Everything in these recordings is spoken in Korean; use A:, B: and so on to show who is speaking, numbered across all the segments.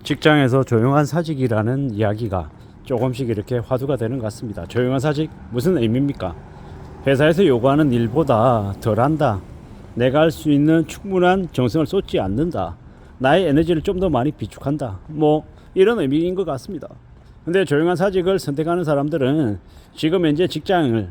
A: 직장에서 조용한 사직이라는 이야기가 조금씩 이렇게 화두가 되는 것 같습니다. 조용한 사직 무슨 의미입니까? 회사에서 요구하는 일보다 덜한다. 내가 할 수 있는 충분한 정성을 쏟지 않는다. 나의 에너지를 좀 더 많이 비축한다. 뭐 이런 의미인 것 같습니다. 근데 조용한 사직을 선택하는 사람들은 지금 현재 직장을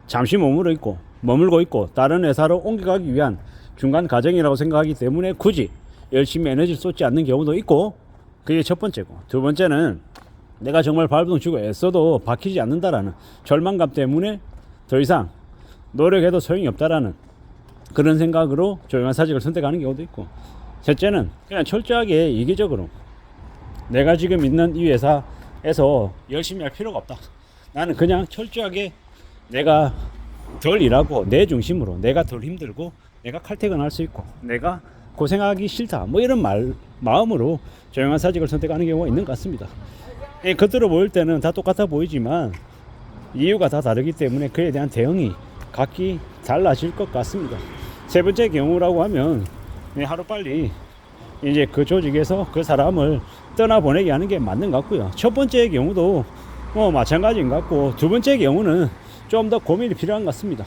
A: 잠시 머물고 있고 다른 회사로 옮겨가기 위한 중간 과정이라고 생각하기 때문에 굳이 열심히 에너지를 쏟지 않는 경우도 있고, 그게 첫 번째고, 두 번째는 내가 정말 발버둥 치고 애써도 박히지 않는다라는 절망감 때문에 더 이상 노력해도 소용이 없다라는 그런 생각으로 조용한 사직을 선택하는 경우도 있고, 셋째는 그냥 철저하게 이기적으로 내가 지금 있는 이 회사에서 열심히 할 필요가 없다. 나는 그냥 철저하게 내가 덜 일하고 내 중심으로 내가 덜 힘들고 내가 칼퇴근할 수 있고 내가 고생하기 싫다, 뭐 이런 마음으로 조용한 사직을 선택하는 경우가 있는 것 같습니다. 겉으로 보일 때는 다 똑같아 보이지만 이유가 다 다르기 때문에 그에 대한 대응이 각기 달라질 것 같습니다. 세 번째 경우라고 하면 하루빨리 이제 그 조직에서 그 사람을 떠나보내게 하는 게 맞는 것 같고요. 첫 번째 경우도 마찬가지인 것 같고, 두 번째 경우는 좀 더 고민이 필요한 것 같습니다.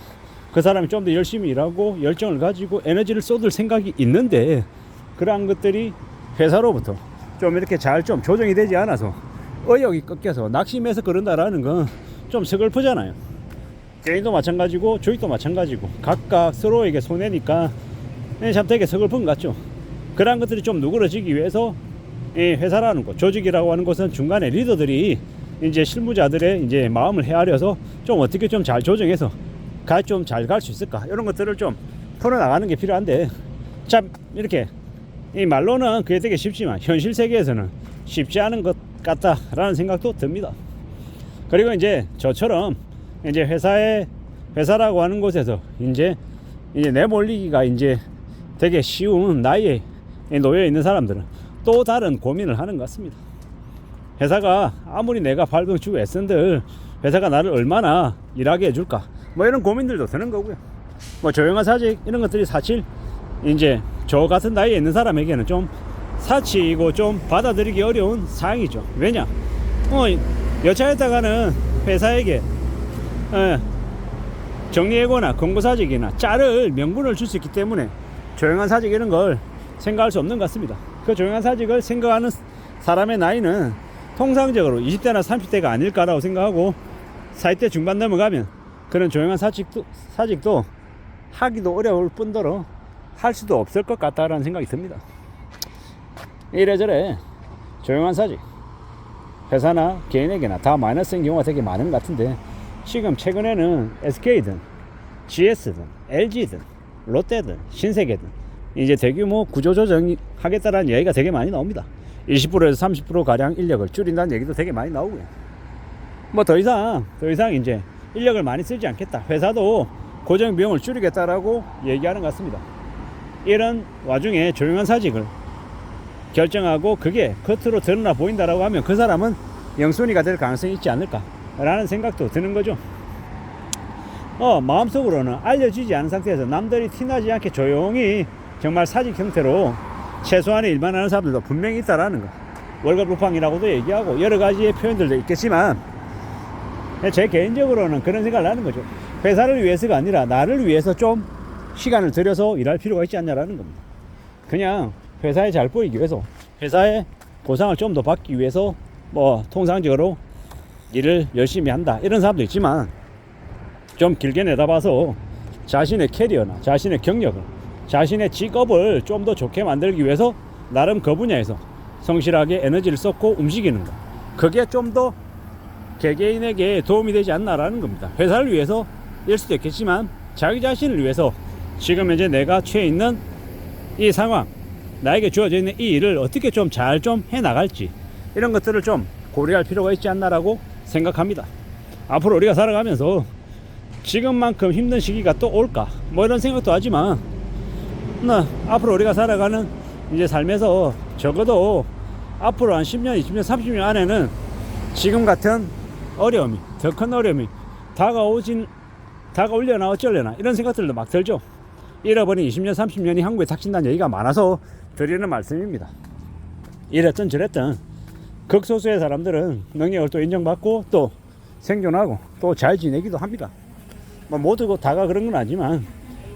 A: 그 사람이 좀 더 열심히 일하고 열정을 가지고 에너지를 쏟을 생각이 있는데 그러한 것들이 회사로부터 좀 이렇게 잘 좀 조정이 되지 않아서 의욕이 꺾여서 낙심해서 그런다라는 건 좀 서글프잖아요. 개인도 마찬가지고 조직도 마찬가지고 각각 서로에게 손해니까 참 되게 서글픈 것 같죠. 그러한 것들이 좀 누그러지기 위해서 회사라는 곳, 조직이라고 하는 곳은 중간에 리더들이 이제 실무자들의 이제 마음을 헤아려서 좀 어떻게 좀 잘 조정해서 좀 잘 갈 수 있을까, 이런 것들을 좀 풀어나가는 게 필요한데, 참 이렇게 이 말로는 그게 되게 쉽지만 현실 세계에서는 쉽지 않은 것 같다라는 생각도 듭니다. 그리고 이제 저처럼 이제 회사라고 하는 곳에서 이제 내몰리기가 이제 되게 쉬운 나이에 놓여 있는 사람들은 또 다른 고민을 하는 것 같습니다. 회사가 아무리 내가 발버둥 치고 애쓴들 회사가 나를 얼마나 일하게 해줄까, 뭐 이런 고민들도 드는 거고요. 뭐 조용한 사직 이런 것들이 사실 이제 저 같은 나이에 있는 사람에게는 좀 사치이고 좀 받아들이기 어려운 사항이죠. 왜냐, 여차했다가는 회사에게 정리해고나 공고사직이나 자를 명분을 줄 수 있기 때문에 조용한 사직 이런 걸 생각할 수 없는 것 같습니다. 그 조용한 사직을 생각하는 사람의 나이는 통상적으로 20대나 30대가 아닐까라고 생각하고, 40대 중반 넘어가면 그런 조용한 사직도 하기도 어려울 뿐더러 할 수도 없을 것 같다라는 생각이 듭니다. 이래저래 조용한 사직, 회사나 개인에게나 다 마이너스인 경우가 되게 많은 것 같은데, 지금 최근에는 SK든 GS든 LG든 롯데든 신세계든 이제 대규모 구조조정 하겠다라는 이야기가 되게 많이 나옵니다. 20%에서 30% 가량 인력을 줄인다는 얘기도 되게 많이 나오고요. 뭐 더 이상 이제 인력을 많이 쓰지 않겠다, 회사도 고정 비용을 줄이겠다라고 얘기하는 것 같습니다. 이런 와중에 조용한 사직을 결정하고 그게 겉으로 드러나 보인다라고 하면 그 사람은 영순위가 될 가능성이 있지 않을까라는 생각도 드는 거죠. 마음속으로는 알려지지 않은 상태에서 남들이 티나지 않게 조용히 정말 사직 형태로 최소한의 일만 하는 사람들도 분명히 있다라는 거. 월급 루팡이라고도 얘기하고 여러 가지의 표현들도 있겠지만, 제 개인적으로는 그런 생각을 하는 거죠. 회사를 위해서가 아니라 나를 위해서 좀 시간을 들여서 일할 필요가 있지 않냐라는 겁니다. 그냥 회사에 잘 보이기 위해서, 회사의 보상을 좀 더 받기 위해서 뭐 통상적으로 일을 열심히 한다, 이런 사람도 있지만, 좀 길게 내다봐서 자신의 캐리어나 자신의 경력을, 자신의 직업을 좀 더 좋게 만들기 위해서 나름 그 분야에서 성실하게 에너지를 쏟고 움직이는 것, 그게 좀 더 개개인에게 도움이 되지 않나라는 겁니다. 회사를 위해서 일 수도 있겠지만 자기 자신을 위해서 지금 현재 내가 처해 있는 이 상황, 나에게 주어져 있는 이 일을 어떻게 좀 잘 좀 해나갈지, 이런 것들을 좀 고려할 필요가 있지 않나라고 생각합니다. 앞으로 우리가 살아가면서 지금만큼 힘든 시기가 또 올까, 뭐 이런 생각도 하지만, 앞으로 우리가 살아가는 이제 삶에서 적어도 앞으로 한 10년, 20년, 30년 안에는 지금 같은 어려움이, 더 큰 어려움이 다가올려나 어쩌려나, 이런 생각들도 막 들죠. 잃어버린 20년, 30년이 한국에 닥친다는 얘기가 많아서 드리는 말씀입니다. 이랬던 저랬던 극소수의 사람들은 능력을 또 인정받고 또 생존하고 또 잘 지내기도 합니다. 뭐 모두 다가 그런 건 아니지만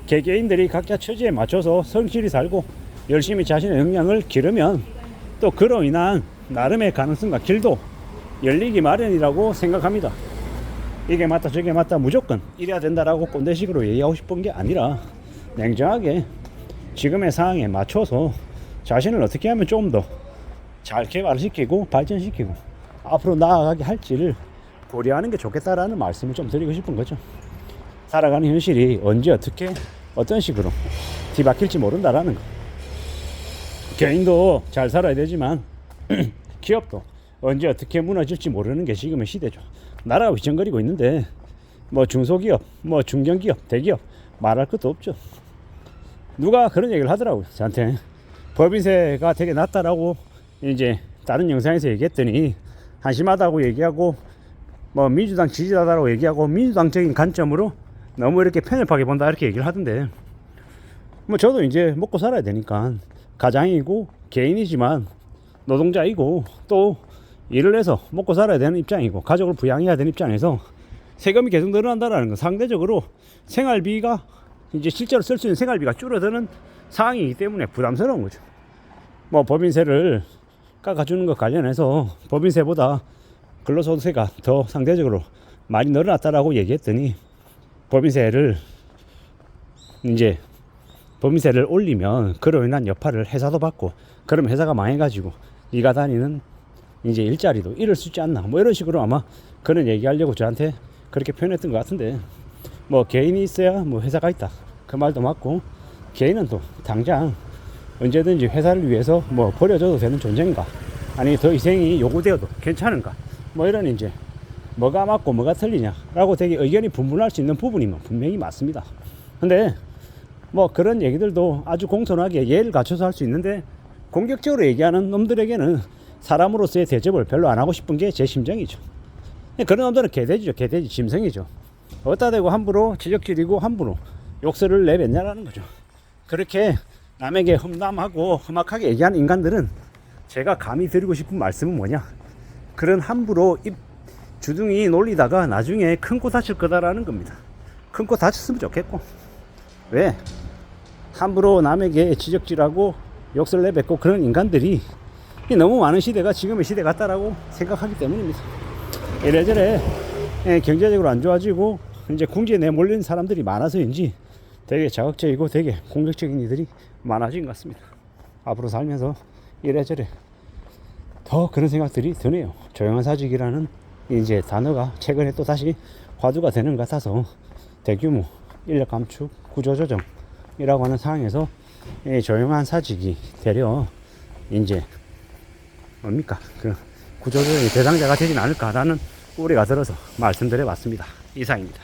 A: 개개인들이 각자 처지에 맞춰서 성실히 살고 열심히 자신의 역량을 기르면 또 그로 인한 나름의 가능성과 길도 열리기 마련이라고 생각합니다. 이게 맞다 저게 맞다 무조건 이래야 된다라고 꼰대식으로 얘기하고 싶은 게 아니라 냉정하게 지금의 상황에 맞춰서 자신을 어떻게 하면 좀 더 잘 개발시키고 발전시키고 앞으로 나아가게 할지를 고려하는 게 좋겠다라는 말씀을 좀 드리고 싶은 거죠. 살아가는 현실이 언제 어떻게 어떤 식으로 뒤바뀔지 모른다라는 거. 개인도 잘 살아야 되지만 기업도 언제 어떻게 무너질지 모르는 게 지금의 시대죠. 나라가 휘청거리고 있는데 뭐 중소기업, 뭐 중견기업, 대기업 말할 것도 없죠. 누가 그런 얘기를 하더라고요. 저한테 법인세가 되게 낮다라고 이제 다른 영상에서 얘기했더니 한심하다고 얘기하고 뭐 민주당 지지자다라고 얘기하고 민주당적인 관점으로 너무 이렇게 편협하게 본다 이렇게 얘기를 하던데 뭐 저도 이제 먹고 살아야 되니까 가장이고 개인이지만 노동자이고 또 일을 해서 먹고 살아야 되는 입장이고 가족을 부양해야 되는 입장에서 세금이 계속 늘어난다는 건 상대적으로 생활비가 이제 실제로 쓸 수 있는 생활비가 줄어드는 상황이기 때문에 부담스러운 거죠. 뭐 법인세를 깎아주는 것 관련해서 법인세보다 근로소득세가 더 상대적으로 많이 늘어났다라고 얘기했더니 법인세를 올리면 그로 인한 여파를 회사도 받고 그럼 회사가 망해가지고 네가 다니는 이제 일자리도 잃을 수 있지 않나 뭐 이런 식으로 아마 그런 얘기하려고 저한테 그렇게 표현했던 것 같은데 뭐 개인이 있어야 뭐 회사가 있다 그 말도 맞고 개인은 또 당장 언제든지 회사를 위해서 뭐 버려줘도 되는 존재인가 아니 더 희생이 요구되어도 괜찮은가 뭐 이런 이제 뭐가 맞고 뭐가 틀리냐라고 되게 의견이 분분할 수 있는 부분이면 분명히 맞습니다. 근데 뭐 그런 얘기들도 아주 공손하게 예를 갖춰서 할 수 있는데 공격적으로 얘기하는 놈들에게는 사람으로서의 대접을 별로 안 하고 싶은 게 제 심정이죠. 그런 놈들은 개돼지죠. 개돼지 짐승이죠. 어디다 대고 함부로 지적질이고 함부로 욕설을 내뱉냐라는 거죠. 그렇게 남에게 험담하고 험악하게 얘기하는 인간들은 제가 감히 드리고 싶은 말씀은 뭐냐, 그런 함부로 입 주둥이 놀리다가 나중에 큰 코 다칠 거다라는 겁니다. 큰 코 다쳤으면 좋겠고, 왜 함부로 남에게 지적질하고 욕설 내뱉고 그런 인간들이 너무 많은 시대가 지금의 시대 같다라고 생각하기 때문입니다. 이래저래 경제적으로 안 좋아지고 이제 궁지에 내몰리는 사람들이 많아서인지 되게 자극적이고 되게 공격적인 이들이 많아진 것 같습니다. 앞으로 살면서 이래저래 더 그런 생각들이 드네요. 조용한 사직이라는 이제 단어가 최근에 또 다시 화두가 되는 것 같아서 대규모 인력 감축, 구조조정이라고 하는 상황에서 조용한 사직이 되려 이제 뭡니까 그 구조조정의 대상자가 되진 않을까라는 우려가 들어서 말씀드려 봤습니다. 이상입니다.